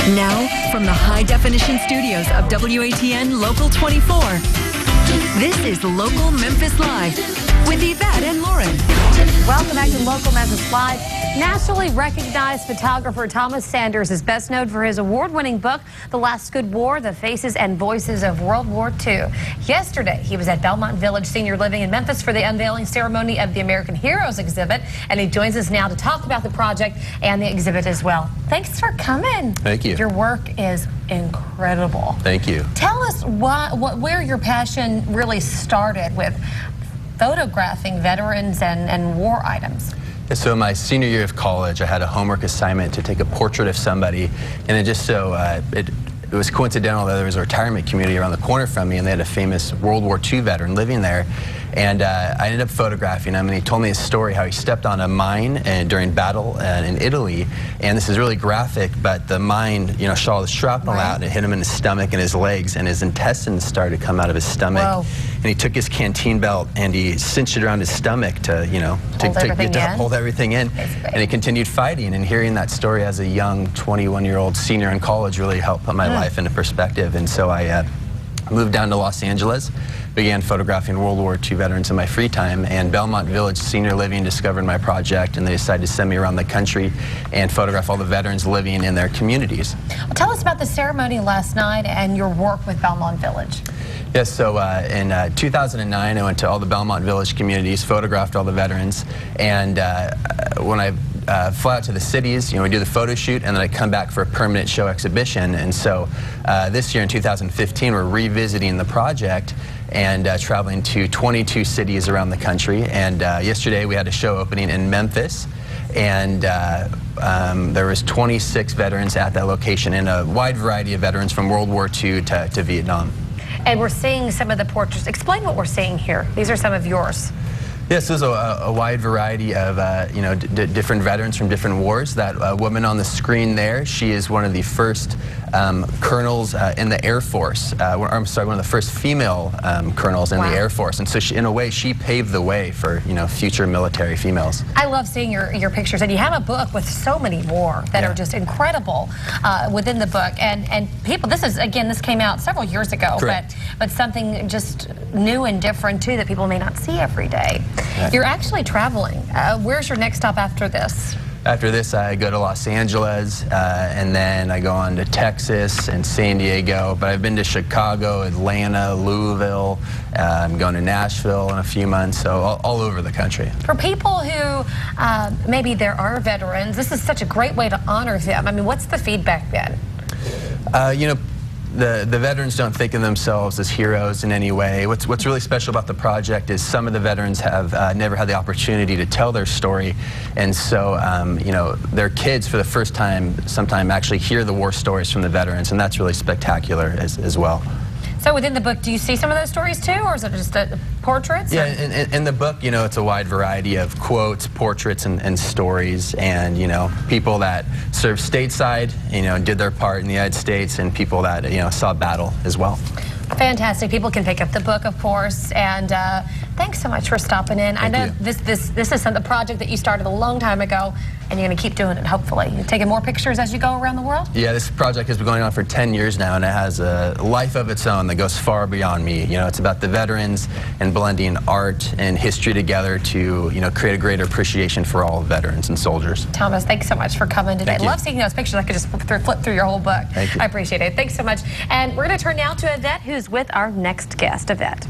Now, from the high-definition studios of WATN Local 24, this is Local Memphis Live with Yvette and Lauren. Welcome back to Local Memphis Live. Nationally recognized photographer Thomas Sanders is best known for his award-winning book, The Last Good War, The Faces and Voices of World War II. Yesterday, he was at Belmont Village Senior Living in Memphis for the unveiling ceremony of the American Heroes exhibit, and he joins us now to talk about the project and the exhibit as well. Thanks for coming. Thank you. Your work is incredible. Thank you. Tell us where your passion really started with photographing veterans and war items. So in my senior year of college, I had a homework assignment to take a portrait of somebody, and it just so it was coincidental that there was a retirement community around the corner from me, and they had a famous World War II veteran living there. And I ended up photographing him, and he told me his story, how he stepped on a mine during battle in Italy. And this is really graphic, but the mine, shot all the shrapnel out, and it hit him in his stomach and his legs, and his intestines started to come out of his stomach. Whoa. And he took his canteen belt and he cinched it around his stomach to, hold everything in. Basically. And he continued fighting. And hearing that story as a young 21-year-old senior in college really helped put my life into perspective. And so I moved down to Los Angeles, began photographing World War II veterans in my free time, and Belmont Village Senior Living discovered my project, and they decided to send me around the country and photograph all the veterans living in their communities. Well, tell us about the ceremony last night and your work with Belmont Village. Yes, so in 2009, I went to all the Belmont Village communities, photographed all the veterans, and when I fly out to the cities, we do the photo shoot, and then I come back for a permanent show exhibition. And so this year in 2015, we're revisiting the project and traveling to 22 cities around the country. And yesterday we had a show opening in Memphis, and there was 26 veterans at that location, and a wide variety of veterans from World War II to Vietnam. And we're seeing some of the portraits. Explain what we're seeing here. These are some of yours. Yes, there's a wide variety of different veterans from different wars. That woman on the screen there, she is one of the first colonels in the Air Force. I'm sorry, one of the first female colonels in the Air Force. And so in a way, she paved the way for future military females. I love seeing your pictures, and you have a book with so many more that are just incredible within the book. And people, this came out several years ago, but something just new and different too that people may not see every day. Yeah. You're actually traveling. Where's your next stop after this? After this, I go to Los Angeles, and then I go on to Texas and San Diego. But I've been to Chicago, Atlanta, Louisville. I'm going to Nashville in a few months, so all over the country. For people who maybe there are veterans, this is such a great way to honor them. I mean, what's the feedback been? The veterans don't think of themselves as heroes in any way. What's really special about the project is some of the veterans have never had the opportunity to tell their story, and so their kids for the first time sometime actually hear the war stories from the veterans, and that's really spectacular as well. So within the book, do you see some of those stories too, or is it just portraits? Yeah, in the book, it's a wide variety of quotes, portraits, and stories, and people that served stateside, did their part in the United States, and people that saw battle as well. Fantastic. People can pick up the book, of course, and thanks so much for stopping in. I know this is the project that you started a long time ago, and you're going to keep doing it, hopefully. You're taking more pictures as you go around the world? Yeah, this project has been going on for 10 years now, and it has a life of its own that goes far beyond me. It's about the veterans and blending art and history together to, create a greater appreciation for all veterans and soldiers. Thomas, thanks so much for coming today. I love seeing those pictures. I could just flip through your whole book. Thank you. I appreciate it. Thanks so much. And we're going to turn now to Yvette, who's with our next guest, Yvette.